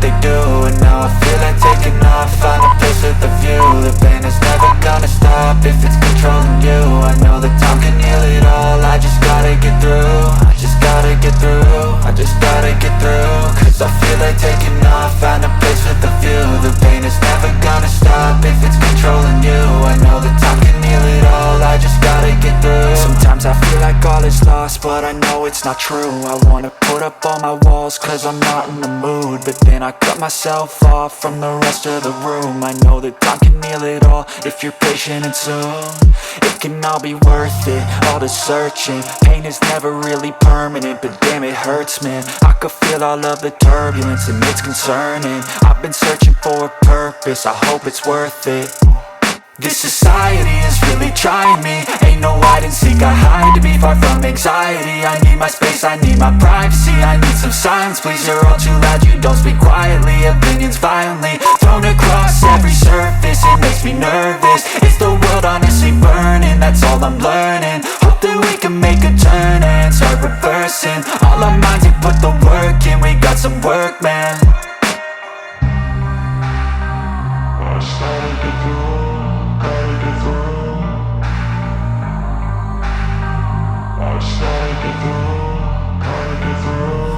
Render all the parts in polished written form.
they do, and now I feel like taking off. Find a place with a view. The pain is never gonna stop if it's controlling you. I know that time can heal it all. I just gotta get through. I just gotta get through. I just gotta get through. Cause I feel like taking off. Find a place with a view. The pain is never gonna stop if it's controlling you. I know that time can heal it all. I just gotta get through. Sometimes I feel like all is lost, but I know it's not true. I wanna put up all my walls cause I'm not in the mood, but then I cut myself off from the rest of the room. I know that time can heal it all if you're patient, and soon it can all be worth it, all the searching. Pain is never really permanent, but damn it hurts, man. I could feel all of the turbulence and it's concerning. I've been searching for a purpose, I hope it's worth it. This society is really trying me. Ain't no hide and seek, I hide to be far from anxiety. I need my space, I need my privacy. I need some silence, please, you're all too loud. You don't speak quietly, opinions violently thrown across every surface. It makes me nervous, it's the world honestly burning. That's all I'm learning, hope that we can make a turn and start reversing. All our minds, we put the work in, we got some work, man. I started to grow.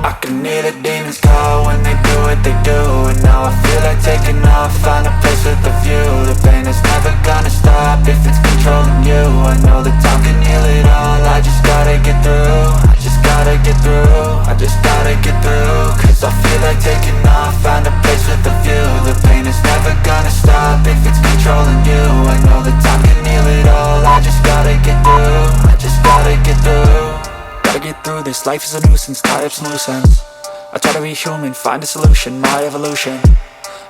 I can hear the demons call when they do what they do, and now I feel like taking off. Find a place with a view. The pain is never gonna stop if it's controlling you. I know that time can heal it all. I just gotta get through. I just gotta get through. I just gotta get through. Cause I feel like taking off. Find a place with a view. The pain is never gonna stop if it's controlling you. I know that time can heal it all. I just gotta get through. I just gotta get through. Gotta get through this, life is a nuisance, tie up some loose ends. I try to be human, find a solution, my evolution.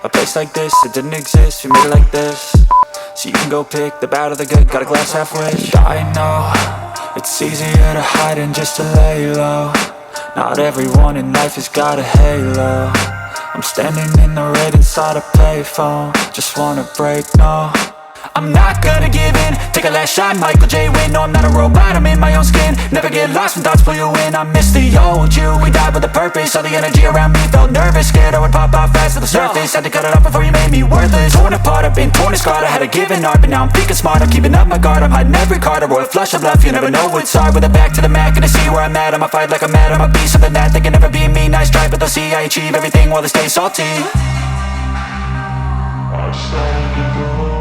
A place like this, it didn't exist, we made it like this. So you can go pick the bad or the good, got a glass half wish. I know, it's easier to hide than just to lay low. Not everyone in life has got a halo. I'm standing in the red inside a payphone. Just wanna break, no, I'm not gonna give in. Take a last shot, Michael J. Win. No, I'm not a robot, I'm in my own skin. Never get lost when thoughts pull you in. I miss the old you, we died with a purpose. All the energy around me felt nervous, scared I would pop off fast to the surface. Had to cut it off before you made me worthless. Torn apart, I've been torn and scarred. I had a given art, but now I'm thinking smart. I'm keeping up my guard, I'm hiding every card. A royal flush of love, you never know what's hard. With a back to the mat, gonna see where I'm at. I'ma fight like I'm mad, I'ma be something that they can never be me. Nice try, but they'll see I achieve everything while they stay salty. I started to grow.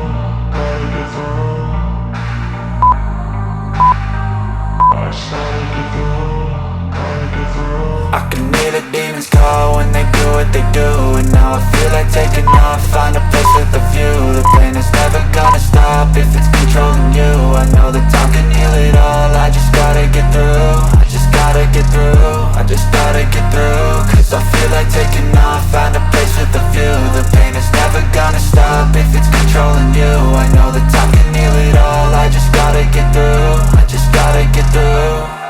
I can hear the demons call when they do what they do, and now I feel like taking off. Find a place with a view. The pain is never gonna stop if it's controlling you. I know that time can heal it all. I just gotta get through. I just gotta get through. I just gotta get through. Cause I feel like taking off. Find a place with a view. The pain is never gonna stop if it's controlling you. I know that time can heal it all. I just gotta get through. I just gotta get through.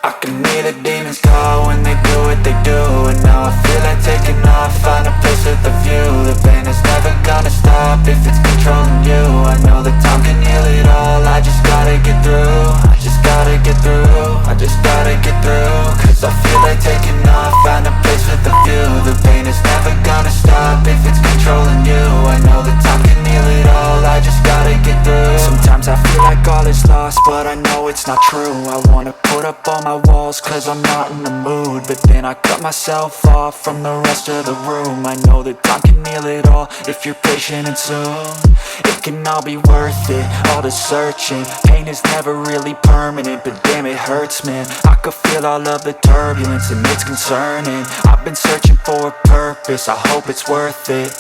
I can hear the demons call when they do what they do, and now I feel like taking off. Find a place with a view. The pain is never gonna stop if it's controlling you. I know that time can heal it all. I just gotta get through. I just gotta get through. I just gotta get through. Cause I feel like taking off. Find a place with a view. The pain is never gonna stop if it's controlling you. I know that time can heal it all. I just gotta get through. Sometimes I feel like all is lost, but I know it's not true. I wanna put up all my walls cause I'm not in the mood, but then I cut myself off from the rest of the room. I know that time can heal it all if you're patient, and soon it can all be worth it, all the searching. Pain is never really permanent, but damn it hurts, man. I could feel all of the turbulence and it's concerning. I've been searching for a purpose, I hope it's worth it.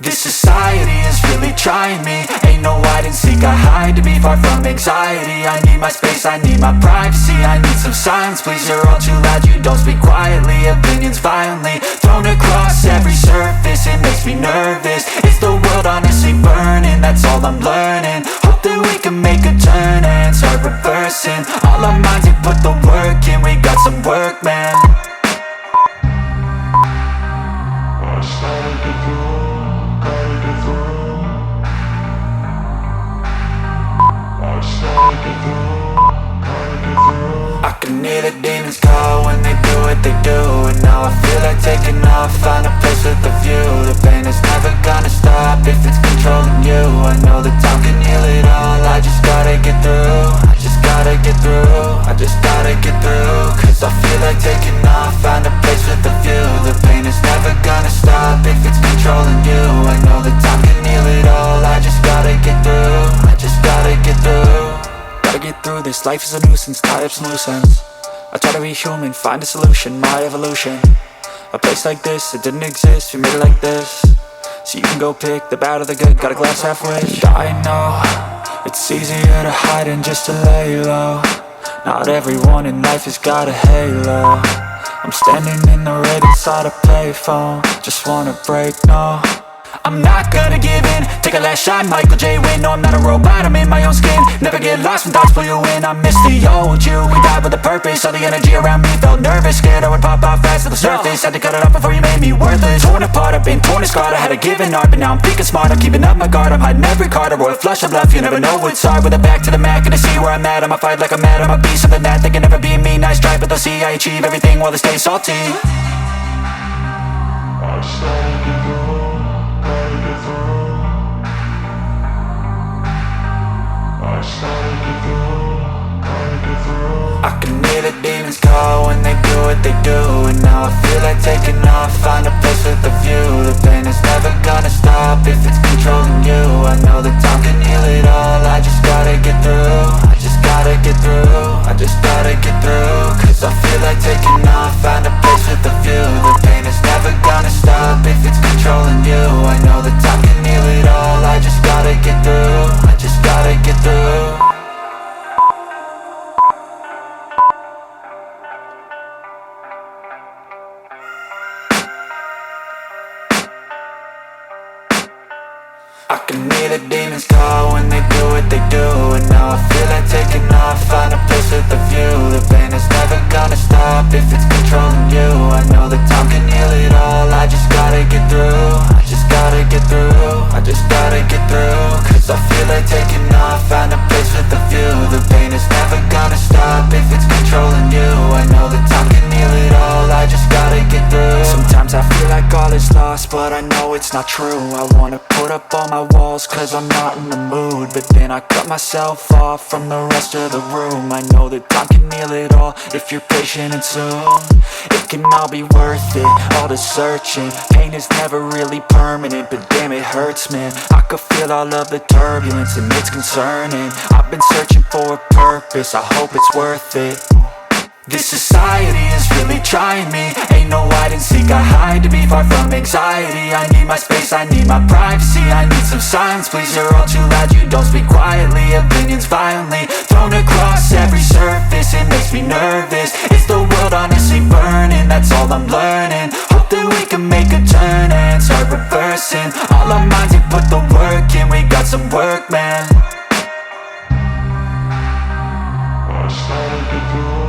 This society is really trying me. Ain't no hide and seek, I hide to be far from anxiety. I need my space, I need my privacy. I need some silence, please, you're all too loud. You don't speak quietly, opinions violently thrown across every surface. It makes me nervous, it's the world honestly burning. That's all I'm learning, hope that we can make a turn and start reversing. All our minds, we put the work in, we got some work, man. I started to grow. I can hear the demons call when they do what they do. And now I feel like taking off, find a place with a view. The pain is never gonna stop if it's controlling you. I know that time can heal it all, I just gotta get through. I just gotta get through, I just gotta get through. Cause I feel like taking off, find a place with a view. The pain is never gonna stop if it's controlling you. I know that time can heal it all, I just gotta get through. I just gotta get through. Gotta get through this, life is a nuisance, tie up some loose ends. I try to be human, find a solution, my evolution. A place like this, it didn't exist, we made it like this. So you can go pick the bad or the good, got a glass halfway. I know, it's easier to hide than just to lay low. Not everyone in life has got a halo. I'm standing in the red inside a payphone, just wanna break, no. I'm not gonna give in, take a last shot, Michael J. Win. No, I'm not a robot, I'm in my own skin. Never get lost when thoughts pull you in. I miss the old you, we died with a purpose. All the energy around me felt nervous, scared I would pop off fast to the surface. Had to cut it off before you made me worthless. Torn apart, I've been torn and scarred. I had a given art, but now I'm thinking smart. I'm keeping up my guard, I'm hiding every card. A royal flush of left, you never know what's hard. With a back to the mat, gonna see where I'm at. I'ma fight like I'm mad, I'ma be something that they can never be me. Nice try, but they'll see I achieve everything while they stay salty. I can hear the demons call when they do what they do. And now I feel like taking off, find a place with a view. The pain is never gonna stop if it's controlling you. I know that time can heal it all, I just gotta get through. I just gotta get through, I just gotta get through. Cause I feel like taking off, find a place with a view. The pain is never gonna stop if it's controlling you. I know that time can heal it all, I just gotta get through. I just gotta get through. I can hear the demons call when they do what they do. And now I feel like taking off, find a place with a view. The pain is never gonna stop if it's controlling you. I know that time can heal it all, I just gotta get through. I just gotta get through, I just gotta get through. Cause I feel like taking off, find a place with a view. The pain is never gonna stop if it's controlling you. I know that time can heal it all, I just gotta get through. Sometimes I feel like all is lost, but I know it's not true. I wanna put up all my walls cause I'm not in the mood, but then I cut myself off from the rest of the room. I know that time can heal it all if you're patient and soon it can all be worth it, all the searching. Pain is never really permanent, but damn it hurts, man. I could feel all of the turbulence and it's concerning. I've been searching for a purpose, I hope it's worth it. This society is really trying me. Ain't no hide and seek, I hide to be far from anxiety. I need my space, I need my privacy. I need some silence, please, you're all too loud. You don't speak quietly, opinions violently thrown across every surface. It makes me nervous, it's the world honestly burning. That's all I'm learning, hope that we can make a turn and start reversing. All our minds have put the work in, we got some work, man. I started to do.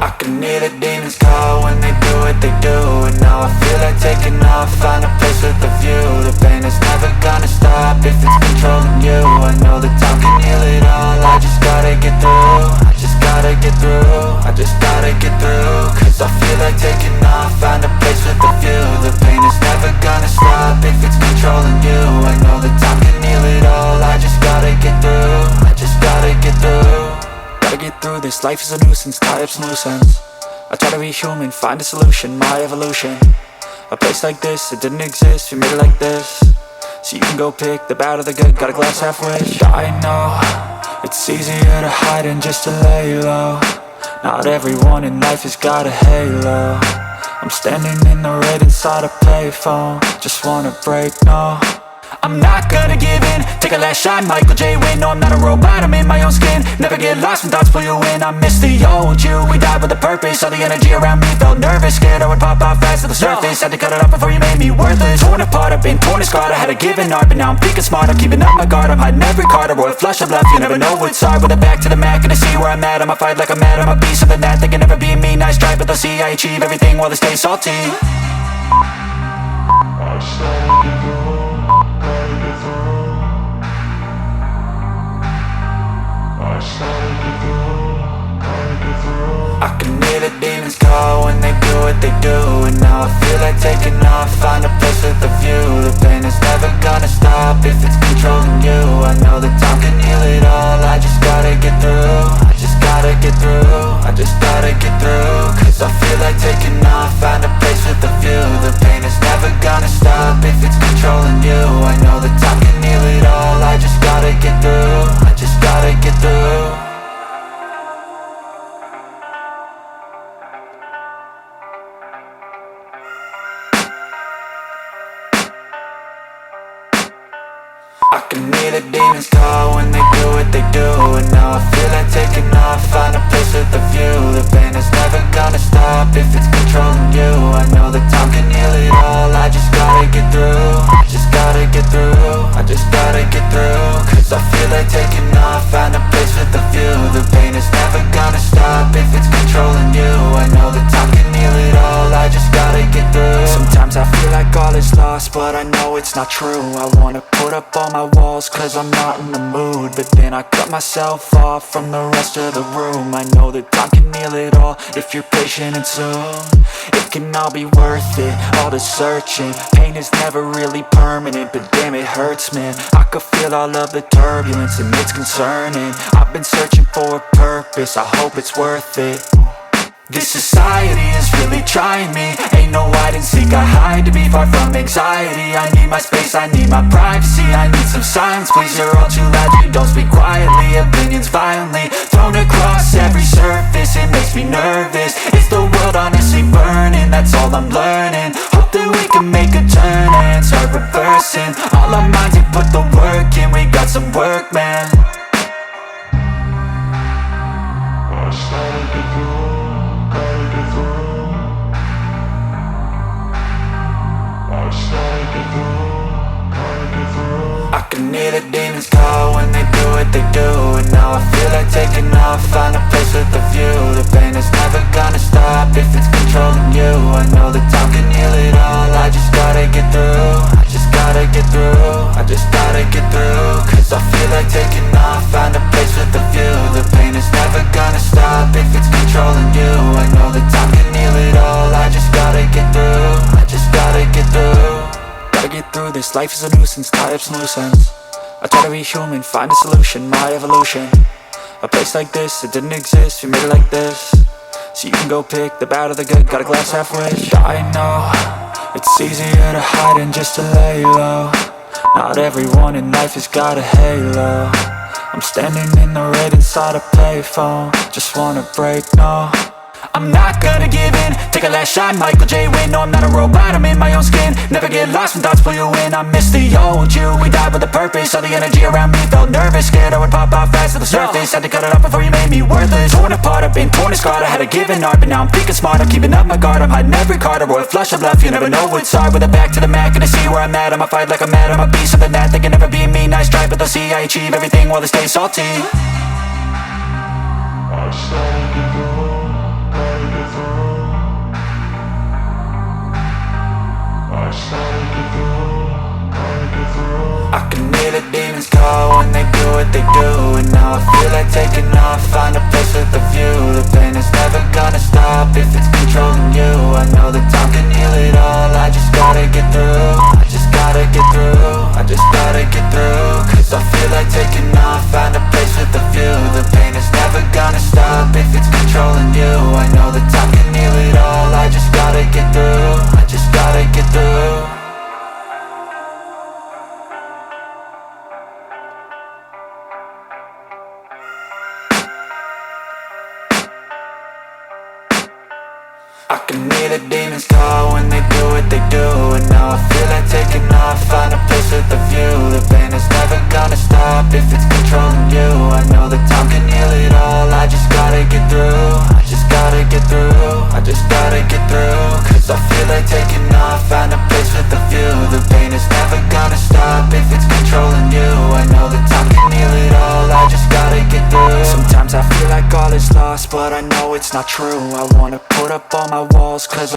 I can hear the demons call when they do what they do. And now I feel like taking off, find a place with a view. The pain is never gonna stop if it's controlling you. I know that time can heal it all, I just gotta get through. I just gotta get through, I just gotta get through. Cause I feel like taking off, find a place with a view. The pain is never gonna stop if it's controlling you. I know that time can heal it all, I just gotta get through. I just gotta get through. Gotta get through this, life is a nuisance, tie up some loose ends. I try to be human, find a solution, my evolution. A place like this, it didn't exist, we made it like this. So you can go pick the bad or the good, got a glass halfway. I know, it's easier to hide than just to lay low. Not everyone in life has got a halo. I'm standing in the red inside a payphone, just wanna break, no. I'm not gonna give in, take a last shot, Michael J. Win. No, I'm not a robot, I'm in my own skin. Never get lost when thoughts pull you in. I miss the old you, we died with a purpose. All the energy around me felt nervous, scared I would pop off fast to the surface. Had to cut it off before you made me worthless. Torn apart, I've been torn and scarred. I had a given art, but now I'm thinking smart. I'm keeping up my guard, I'm hiding every card. A royal flush of left, you never know what's hard. With a back to the mat, gonna see where I'm at. I'ma fight like I'm mad, I'ma be something that they can never be me. Nice try, but they'll see I achieve everything while they stay salty. I can hear the demons call when they do what they do. And now I feel like taking off, find a place with a view. The pain is never gonna stop if it's controlling you. I know that time can heal it all, I just gotta get through. I just gotta get through, I just gotta get through. Cause I feel like taking off, find a place with a view. The pain is never gonna stop if it's controlling you. I know that time can heal it all, I just gotta get through. I just gotta get through. I can hear the demons call when they do what they do. And now I feel like taking off, find a place with a view. The pain is never gonna stop if it's controlling you. I know that time can heal it all, I just gotta get through. I just gotta get through, I just gotta get through. Cause I feel like taking off, find a place with a view. The pain is never gonna stop if it's controlling you. I know that time can heal it all, I just gotta get through. Sometimes I feel like all is lost, but I know it's not true. I wanna put up all my walls cause I'm not in the mood, but then I cut myself off from the rest of the room. I know that time can heal it all if you're patient and soon. It can all be worth it, all the searching. Pain is never really permanent, but damn it hurts, man. I could feel all of the turbulence and it's concerning. I've been searching for a purpose, I hope it's worth it. This society is really trying me. Ain't no hide and seek, I hide to be far from anxiety. I need my space, I need my privacy. I need some silence, please, you're all too loud. You don't speak quietly, opinions violently thrown across every surface. It makes me nervous, it's the world honestly burning. That's all I'm learning, hope that we can make a turn and start reversing. All our minds and put the work in, we got some work, man. I can hear the demons call when they do what they do. And now I feel like taking off, find a place with a view. The pain is never gonna stop if it's controlling you. I know that time can heal it all, I just gotta get through. I just gotta get through, I just gotta get through. Cause I feel like taking off, find a place with a view. The pain is never gonna stop if it's controlling you. I know that time can heal it all, I just gotta get through. I just gotta get through. Gotta get through this, life is a nuisance, tie up some loose ends. I try to be human, find a solution, my evolution. A place like this, it didn't exist, we made it like this. So you can go pick the bad or the good, got a glass halfway. I know, it's easier to hide than just to lay low. Not everyone in life has got a halo. I'm standing in the red inside a payphone, just wanna break, no. I'm not gonna give in, take a last shot, Michael J. Win. No, I'm not a robot, I'm in my own skin. Never get lost when thoughts pull you in. I miss the old you, we died with a purpose. All the energy around me felt nervous, scared I would pop off fast to the surface. Had to cut it off before you made me worthless. Torn apart, I've been torn and scarred. I had a given art, but now I'm thinking smart. I'm keeping up my guard, I'm hiding every card. A royal flush of love, you never know what's hard. With a back to the mat, gonna see where I'm at. I'ma fight like I'm mad, I'ma be something that they can never be me. Nice try, but they'll see I achieve everything while they stay salty. I can hear the demons call when they do what they do. And now I feel like taking off, find a place with a view. The pain is never gonna stop if it's controlling you. I know that time can heal it all, I just gotta get through. I just gotta get through, I just gotta get through. Cause I feel like taking off, find a place with a view. The pain is never gonna stop if it's controlling you. I know that time can heal it all, I just gotta get through. I just gotta get through. I can hear the demons call when they do what they do. And now I feel like taking off, find a place with a view. The pain is never gonna stop if it's controlling you. I know that time can heal it all, I just gotta get through. I just gotta get through, I just gotta get through. Cause I feel like taking off, find a place with a view. The pain is never gonna stop if it's controlling you. I know that time can heal it all, I just gotta get through. Sometimes I feel like all is lost, but I know it's not true. I wanna put up all my walls cause